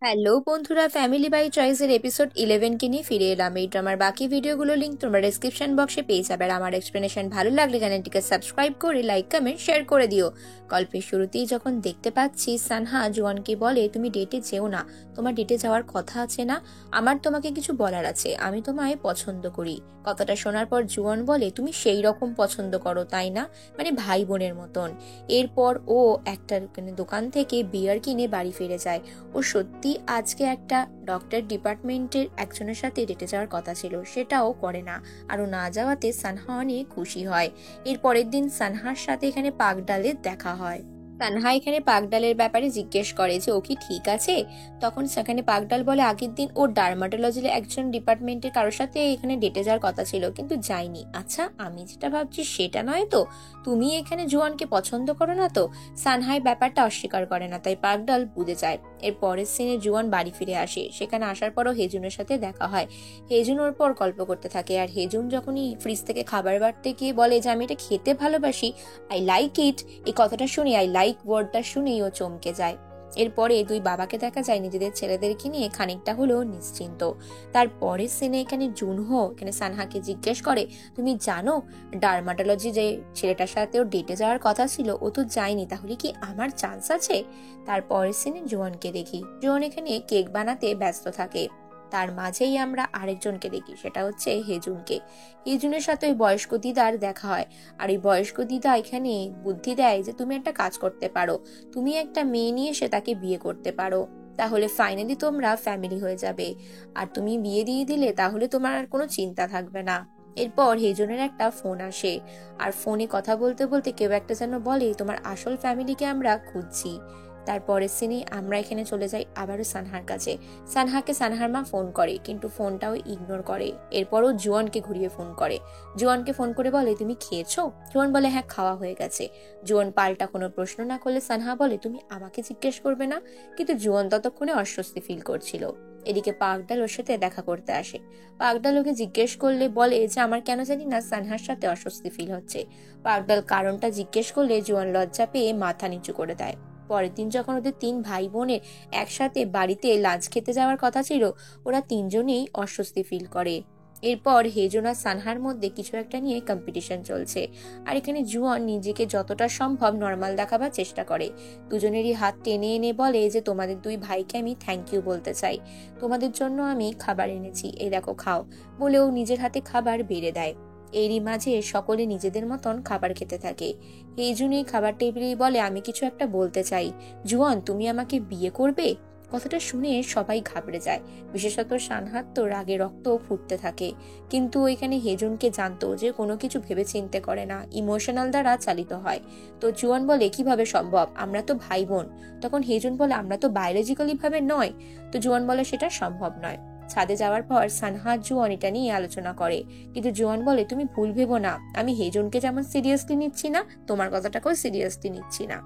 Hello বন্ধুরা, family by চয়েসের episode 11 নিয়ে ফিরে এলাম। এই ড্রামার বাকি ভিডিওগুলো লিংক তোমরা ডেসক্রিপশন বক্সে পেয়ে যাবে। আর আমার এক্সপ্লেনেশন ভালো লাগলে চ্যানেলটিকে সাবস্ক্রাইব করে লাইক কমেন্ট শেয়ার করে দিও। গল্পের শুরুতেই যখন দেখতে পাচ্ছি সানহা জুয়ানকে বলে, তুমি ডেটে যেও না, তোমার ডেটে যাওয়ার কথা আছে না, আমার তোমাকে কিছু বলার আছে, আমি তোমায় পছন্দ করি। কথাটা শোনার পর জুয়ান বলে, তুমি সেই রকম পছন্দ করো তাই না, মানে ভাই বোনের মতন। এরপর ও একটা দোকান থেকে বিয়ার কিনে বাড়ি ফিরে যায়। ও সত্যি আজকে একটা ডক্টর ডিপার্টমেন্টের একজনের সাথে ডেটে যাওয়ার কথা ছিল, সেটাও করে না। আরও না যাওয়াতে সানহা অনেক খুশি হয়। এর পরের দিন সানহার সাথে এখানে পাকডালের দেখা হয়। তানহা এখানে পাকডালের ব্যাপারে জিজ্ঞেস করে যে ও কি ঠিক আছে। তখন সেখানে পাকডাল বলে, আগের দিন ও ডার্মাটোলজির একজন ডিপার্টমেন্টের কারোর সাথে এখানে ডেটে যাওয়ার কথা ছিল, কিন্তু যায়নি। আচ্ছা, আমি যেটা ভাবছি সেটা নয় তো, তুমি এখানে জুয়ানকে পছন্দ করো না তো? সানহাই ব্যাপারটা অস্বীকার করে না, তাই পাকডাল বুঝে যায়। এর পরের সিনে জুয়ান বাড়ি ফিরে আসে। সেখানে আসার পরও হেজুনের সাথে দেখা হয়। হেজুন ওর পর গল্প করতে থাকে। আর হেজুন যখনই ফ্রিজ থেকে খাবার বাড়তে গিয়ে বলে যে আমি এটা খেতে ভালোবাসি, আই লাইক ইট, এই কথাটা শুনে আই লাইক ওয়ার্ডটা শুনেই ও চমকে যায়। এরপরে দুই বাবাকে দেখা যায় নিজেদের ছেলেদেরকে নিয়ে খানিকটা হলেও নিশ্চিন্ত। তারপরের সিনে এখানে জুনহো এখানে সানহাকে জিজ্ঞেস করে, তুমি জানো ডার্মাটোলজি যে ছেলেটার সাথে ওর ডেটে যাওয়ার কথা ছিল ও তো যায়নি, তাহলে কি আমার চান্স আছে? তারপরের সিনে জোয়ানকে দেখি। জোয়ান এখানে কেক বানাতে ব্যস্ত থাকে। তার মাঝেই আমরা আরেকজনকে দেখি, সেটা হচ্ছে হেজুনকে। হেজুনের সাথে ওই বয়স্ক দিদার দেখা হয়। আর এই বয়স্ক দিদা এখানে বুদ্ধি দেয় যে তুমি একটা কাজ করতে পারো, তুমি একটা মেয়ে নিয়ে সে তাকে বিয়ে করতে পারো, তাহলে ফাইনালি তোমরা ফ্যামিলি হয়ে যাবে। আর তুমি বিয়ে দিয়ে দিলে তাহলে তোমার আর কোনো চিন্তা থাকবে না। এরপর হেজনের একটা ফোন আসে। আর ফোনে কথা বলতে বলতে কেউ একটা যেন বলে, তোমার আসল ফ্যামিলিকে আমরা খুঁজছি। তারপরের সিনে আমরা এখানে চলে যাই আবারও সানহার কাছে। সানহাকে সানহার মা ফোন করে, কিন্তু ফোনটাও ইগনোর করে। এরপরও জুয়ানকে ঘুরিয়ে ফোন করে। জুয়ানকে ফোন করে বলে, তুমি খেয়েছো? জুয়ান বলে, হ্যাঁ, খাওয়া হয়ে গেছে। জুয়ান পাল্টা কোনো প্রশ্ন না করলে সানহা বলে, তুমি আমাকে জিজ্ঞেস করবে না? কিন্তু জুয়ান ততক্ষণে অস্বস্তি ফিল করছিল। এদিকে পাকডাল ওর সাথে দেখা করতে আসে। পাকডাল ওকে জিজ্ঞেস করলে বলে যে আমার কেন জানি না সানহার সাথে অস্বস্তি ফিল হচ্ছে। পাকডাল কারণটা জিজ্ঞেস করলে জুয়ান লজ্জা পেয়ে মাথা নিচু করে দেয়। পরের দিন যখন ওদের তিন ভাই বোনের একসাথে বাড়িতে লাঞ্চ খেতে যাওয়ার কথা ছিল, ওরা তিনজনেই অস্বস্তি ফিল করে। এরপর হেজন আর সানহার মধ্যে কিছু একটা নিয়ে কম্পিটিশন চলছে। আর এখানে জুয়ান নিজেকে যতটা সম্ভব নর্মাল দেখাবার চেষ্টা করে। দুজনেরই হাত টেনে এনে বলে যে তোমাদের দুই ভাইকে আমি থ্যাংক ইউ বলতে চাই, তোমাদের জন্য আমি খাবার এনেছি, এই দেখো খাও, বলেও নিজের হাতে খাবার বেড়ে দেয়। এরই মাঝে সকলে নিজেদের মতন খাবার খেতে থাকে। এই জন্যই খাবার টেবিলেই বলে, আমি কিছু একটা বলতে চাই, জুয়ান তুমি আমাকে বিয়ে করবে? কথাটা শুনে সবাই ঘাবড়ে যায়, বিশেষত সানহাত তো রাগে রক্ত ফুটতে থাকে। কিন্তু এখানে হেজুনকে জানতো যে কোনো কিছু ভেবে চিন্তে করে না, ইমোশনাল দ্বারা চালিত হয়। তো জুয়ান বলে, কিভাবে সম্ভব, আমরা তো ভাই বোন। তখন হেজুন বলে, আমরা তো বায়োলজিক্যালি ভাবে নয়। তো জুয়ান বলে, সেটা সম্ভব নয়। ছাদে যাওয়ার পর সানহা জুয়ান এটা নিয়ে আলোচনা করে, কিন্তু জুয়ান বলে, তুমি ভুল ভেবো না, আমি হেজুনকে যেমন সিরিয়াসলি নিচ্ছি না, তোমার কথাটাকেও সিরিয়াসলি নিচ্ছি না।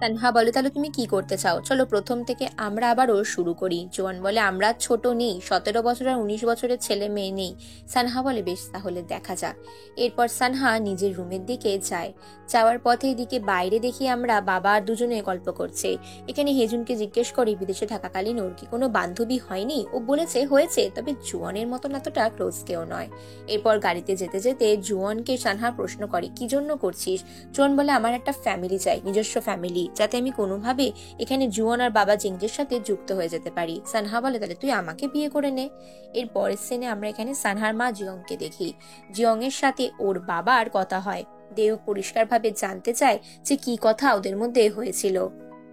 তানহা বলে, তাহলে তুমি কি করতে চাও, চলো প্রথম থেকে আমরা আবারও শুরু করি। জোয়ান বলে, আমরা ছোট নেই, 17 বছর আর 19 বছরের ছেলে মেয়ে নেই। সানহা বলে, বেশ, তাহলে দেখা যাক। এরপর সানহা নিজের রুমের দিকে যায়। যাওয়ার পথে এদিকে বাইরে দেখি আমরা বাবা আর দুজনে গল্প করছে। এখানে হেজুনকে জিজ্ঞেস করি বিদেশে থাকাকালীন ওর কি কোনো বান্ধবী হয়নি। ও বলেছে হয়েছে, তবে জুয়ানের মতন এতটা ক্লোজ কেউ নয়। এরপর গাড়িতে যেতে যেতে জুয়ানকে সানহা প্রশ্ন করে, কি জন্য করছিস? জুয়ান বলে, আমার একটা ফ্যামিলি চাই, নিজস্ব ফ্যামিলি, যাতে আমি কোনোভাবে এখানে জুয়ান আর বাবা জিঙ্গের সাথে যুক্ত হয়ে যেতে পারি। সানহা বলে, তাহলে তুই আমাকে বিয়ে করে নে। এর পরের সিনে আমরা এখানে সানহার মা জিয়ংকে দেখি। জিয়ং এর সাথে ওর বাবার কথা হয়। দেউ পরিষ্কারভাবে জানতে চায় যে কি কথা ওদের মধ্যে হয়েছিল।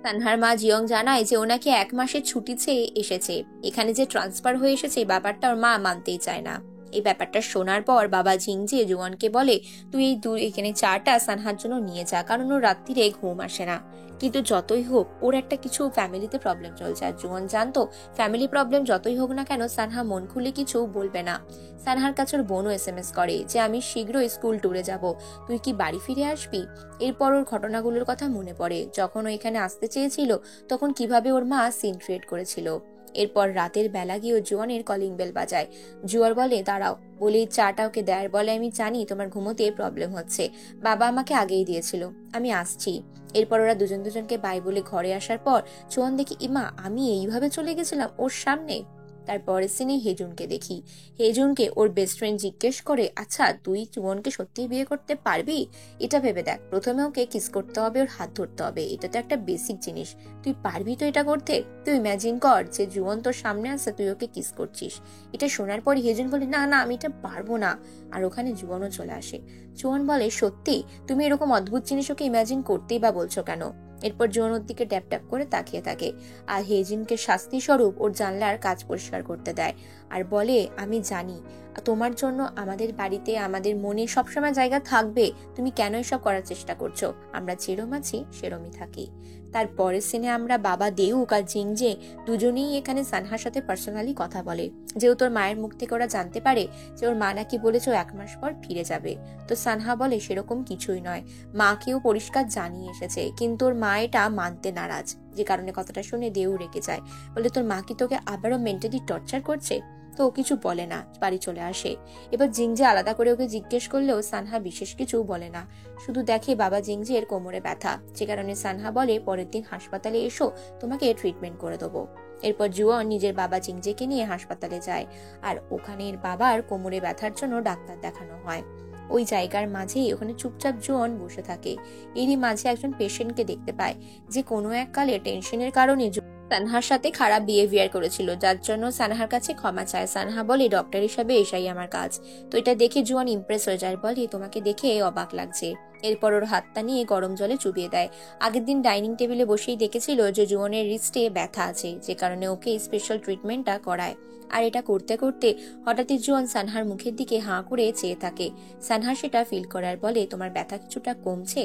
সানহার মা জিয়ং জানায় যে ওনাকে 1 মাসের ছুটি চেয়ে এসেছে, এখানে যে ট্রান্সফার হয়ে এসেছে ব্যাপারটা ওর মা মানতেই চায় না। এই ব্যাপারটা শোনার পর বাবা জিংজে জুয়ানকে বলে, তুই এই এখানে চাটা সানহার জন্য নিয়ে যা, কারণ ওর রাত্রিরে ঘুম আসে না। কিন্তু যতই হোক ওর একটা কিছু ফ্যামিলিতে প্রবলেম চলছে, আর জুয়ান জানতো ফ্যামিলি প্রবলেম যতই হোক না কেন সানহা মন খুলে কিছু বলবে না। সানহার কাছে ওর বোনও এসএমএস করে যে আমি শীঘ্রই স্কুল ট্যুরে যাব, তুই কি বাড়ি ফিরে আসবি? এরপর ওর ঘটনাগুলোর কথা মনে পড়ে, যখন ও এখানে আসতে চেয়েছিল তখন কিভাবে ওর মা সিন ক্রিয়েট করেছিল। এরপর রাতের বেলা গিয়েও জুয়ানের কলিং বেল বাজায়। জুয়ার বলে দাঁড়াও, বলেই চাটা ওকে দেয়। বলে আমি জানি তোমার ঘুমোতে প্রবলেম হচ্ছে, বাবা আমাকে আগেই দিয়েছিল, আমি আসছি। এরপর ওরা দুজন দুজনকে বাই বলে ঘরে আসার পর জুয়ান দেখি ইমা আমি এইভাবে চলে গেছিলাম ওর সামনে। তারপরের সিনে হেজুনকে দেখি। হেজুনকে ওর বেস্ট ফ্রেন্ড জিজ্ঞেস করে, আচ্ছা তুই জুয়ানকে সত্যি বিয়ে করতে পারবি? এটা ভেবে দেখ, প্রথমে ওকে কিস করতে হবে, ওর হাত ধরতে হবে, এটা তো একটা বেসিক জিনিস। তুই পারবি তো এটা করতে? তুই ইমাজিন কর যে জুয়ান তোর সামনে আছে, তুই ওকে কিস করছিস। এটা শোনার পর হেজুন বলে না না আমি এটা পারবো না। আর ওখানে জুয়ানও চলে আসে। জুয়ান বলে সত্যি তুমি এরকম অদ্ভুত জিনিস ওকে ইমাজিন করতেই বা বলছো কেন? এরপর জুয়ান ওর দিকে ট্যাপ ট্যাপ করে তাকিয়ে থাকে আর হেজিনকে শাস্তি স্বরূপ ওর জানলার কাজ পরিষ্কার করতে দেয়। আর বলে আমি জানি তোমার জন্য আমাদের বাড়িতে আমাদের মনে সবসময় জায়গা থাকবে, তুমি কেন এসব করার চেষ্টা করছো? আমরা যেরম আছি সেরমই থাকি। তারপরের সিনে আমরা বাবা দেউক আর জিংজে দুজনেই এখানে সানহার সাথে পার্সোনালি কথা বলে। যেহেতু ওর মায়ের মুখ থেকে ওরা জানতে পারে যে ওর মা নাকি বলেছে ও 1 মাস পর ফিরে যাবে। তো সানহা বলে সেরকম কিছুই নয়, মাকেও পরিষ্কার জানিয়ে এসেছে, কিন্তু ওর মা এটা মানতে নারাজ। যে কারণে কথাটা শুনে দেউ রেগে যায়, বলে তোর মা কি তোকে আবারও মেন্টালি টর্চার করছে? তো ও কিছু বলে না, বাড়ি চলে আসে। এবার জিংজে আলাদা করে ওকে জিজ্ঞেস করলেও সানহা বিশেষ কিছু বলে না, শুধু দেখে বাবা জিংজের কোমরে ব্যথা। যে কারণে সানহা বলে পরের দিন হাসপাতালে এসো, তোমাকে ট্রিটমেন্ট করে দেবো। এরপর জুয়ন নিজের বাবা জিংজেকে নিয়ে হাসপাতালে যায় আর ওখানে বাবার কোমরে ব্যথার জন্য ডাক্তার দেখানো হয়। ওই জায়গার মাঝেই ওখানে চুপচাপ জুয়ন বসে থাকে। এরই মাঝে একজন পেশেন্টকে দেখতে পায় যে কোনো এক কালে টেনশনের কারণে সানহার সাথে খারাপ বিহেভিয়ার করেছিল, যার জন্য সানহার কাছে ক্ষমা চায়। সানহা বলে ডক্টর হিসাবে এসাই আমার কাজ। তো এটা দেখে জুয়ান ইমপ্রেস হয়ে যায়, বলে তোমাকে দেখে অবাক লাগছে। এরপর ওর হাতটা নিয়ে গরম জলে চুবিয়ে দেয়। আগের দিন ডাইনিং টেবিলে বসেই দেখেছিল যে জুয়ানের রিস্টে ব্যথা আছে, যে কারণে ওকে স্পেশাল ট্রিটমেন্টটা করায়। আর এটা করতে করতে হঠাৎই জুয়ান সানহার মুখের দিকে হাঁ করে চেয়ে থাকে। সানহা সেটা ফিল করার বলে তোমার ব্যথা কিছুটা কমছে?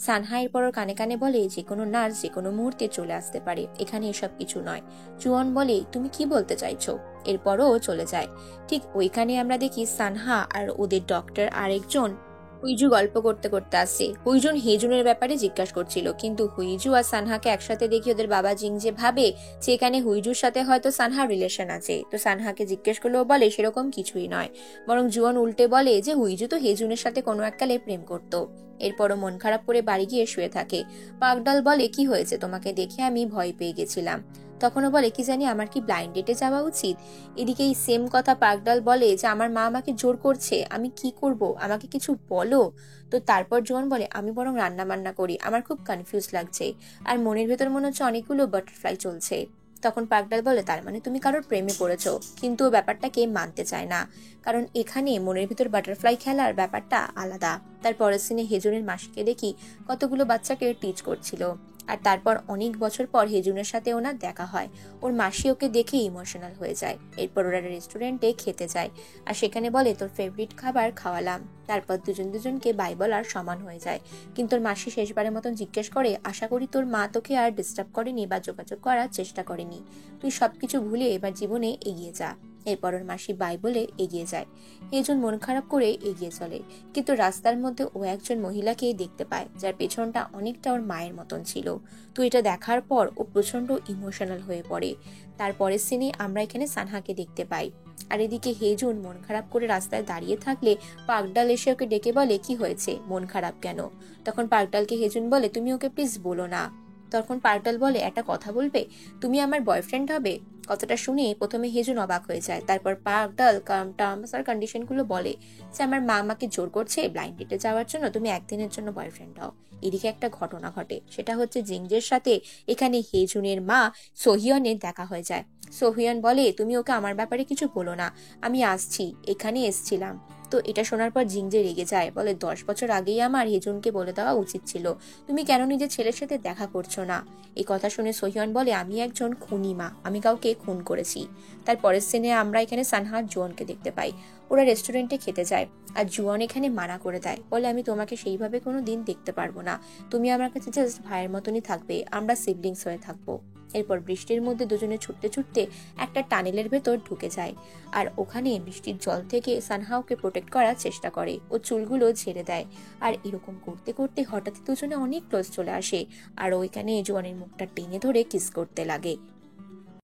সানহা এরপর ওর কানে কানে বলে যে কোনো নার্স যে কোনো মুহূর্তে চলে আসতে পারে, এখানে এসব কিছু নয়। জুয়ান বলে তুমি কি বলতে চাইছো? এরপরও চলে যায়। ঠিক ওইখানে আমরা দেখি সানহা আর ওদের ডক্টর আরেকজন হুইজু গল্প করতে করতে আসে। হুইজুন হেজুনের ব্যাপারে জিজ্ঞাসা করছিল, কিন্তু হুইজু আর সানহাকে একসাথে দেখি ওদের বাবা জিংজে ভাবে যে এখানে হুইজুর সাথে হয়তো সানহার রিলেশন আছে। তো সানহাকে জিজ্ঞেস করলেও বলে সেরকম কিছুই নয়, বরং জুয়ান উল্টে বলে যে হুইজু তো হেজুনের সাথে কোনো এককালে প্রেম করত। এরপরও মন খারাপ করে বাড়ি গিয়ে শুয়ে থাকে। পাগডাল বলে কি হয়েছে, তোমাকে দেখে আমি ভয় পেয়ে গেছিলাম। তখনও বলে কি জানি আমার কি ব্লাইন্ড ডেটে যাওয়া উচিত। এদিকে এই সেম কথা পাগডাল বলে যে আমার মা আমাকে জোর করছে, আমি কি করব, আমাকে কিছু বলো। তো তারপর জোয়ান বলে আমি বরং রান্না বান্না করি, আমার খুব কনফিউজ লাগছে আর মনের ভেতর মনে হচ্ছে অনেকগুলো বাটারফ্লাই চলছে। তখন পাগডাল বলে তার মানে তুমি কারোর প্রেমে পড়েছো, কিন্তু ব্যাপারটাকে মানতে চায় না, কারণ এখানে মনের ভিতর বাটারফ্লাই খেলার ব্যাপারটা আলাদা। তার পরের সিনে হেজুনের মাসিকে দেখি কতগুলো বাচ্চাকে টিচ করছিল। আর তারপর অনেক বছর পর হেজুনের সাথে ওনার দেখা হয়। ওর মাসি ওকে দেখে ইমোশনাল হয়ে যায়। এরপর ওরা রেস্টুরেন্টে খেতে যায় আর সেখানে বলে তোর ফেভারিট খাবার খাওয়ালাম। তারপর দুজন দুজনকে বাই বলার সমান হয়ে যায়। কিন্তু ওর মাসি শেষবারের মতন জিজ্ঞেস করে আশা করি তোর মা তোকে আর ডিস্টার্ব করেনি বা যোগাযোগ করার চেষ্টা করেনি, তুই সবকিছু ভুলে এবার জীবনে এগিয়ে যা। এরপর ওর মাসি বাই বলে এগিয়ে যায়। হেজুন মন খারাপ করে এগিয়ে চলে, কিন্তু রাস্তার মধ্যে ও একজন মহিলাকে দেখতে পায় যার পেছনটা অনেকটা ওর মায়ের মতন ছিল। তো এটা দেখার পর ও প্রচন্ড ইমোশনাল হয়ে পড়ে। তারপরের সিনে আমরা এখানে সানহাকে দেখতে পাই। আর এদিকে হেজুন মন খারাপ করে রাস্তায় দাঁড়িয়ে থাকলে পাগডাল এসে ওকে ডেকে বলে কি হয়েছে, মন খারাপ কেন? তখন পাগডালকে হেজুন বলে তুমি ওকে প্লিজ বলো না। তখন পাগডাল বলে একটা কথা বলবে, তুমি আমার বয়ফ্রেন্ড হবে। কথাটা শুনে প্রথমে হেজুন অবাক হয়ে যায়। তারপর পাগডাল টার্মস আর কন্ডিশন গুলো বলে যে আমার মা আমাকে জোর করছে ব্লাইন্ড ডেটে যাওয়ার জন্য, তুমি একদিনের জন্য বয়ফ্রেন্ড হও। এদিকে একটা ঘটনা ঘটে, সেটা হচ্ছে জিংজের সাথে এখানে হেজুনের মা সোহিয়নের দেখা হয়ে যায়। সোহিয়ন বলে তুমি ওকে আমার ব্যাপারে কিছু বলো না, আমি আসছি, এখানে এসছিলাম। তো এটা শোনার পর জিংজে রেগে যায়, বলে 10 বছর আগেই আমার হেজুনকে বলে দেওয়া উচিত ছিল, তুমি কেন নিজের ছেলের সাথে দেখা করছো না? এই কথা শুনে সোহিয়ন বলে আমি একজন খুনি মা, আমি কাউকে খুন করেছি। তার পরের সিনে আমরা এখানে সানহা জুয়ানকে দেখতে পাই। ওরা রেস্টুরেন্টে খেতে যায় আর জুয়ান এখানে মানা করে দেয়, বলে আমি তোমাকে সেইভাবে কোনো দিন দেখতে পারবো না, তুমি আমার কাছে জাস্ট ভাইয়ের মতনই থাকবে, আমরা সিবলিংস হয়ে থাকবো। এরপর বৃষ্টির মধ্যে দুজনে ছুটতে ছুটতে একটা টানেলের ভেতর ঢুকে যায় আর ওখানে বৃষ্টির জল থেকে সানহাওকে প্রোটেক্ট করার চেষ্টা করে, ও চুলগুলো ঝেড়ে দেয়। আর এরকম করতে করতে হঠাৎ দুজনে অনেক ক্লোজ চলে আসে আর ওইখানে জুয়ানের মুখটা টেনে ধরে কিস করতে লাগে।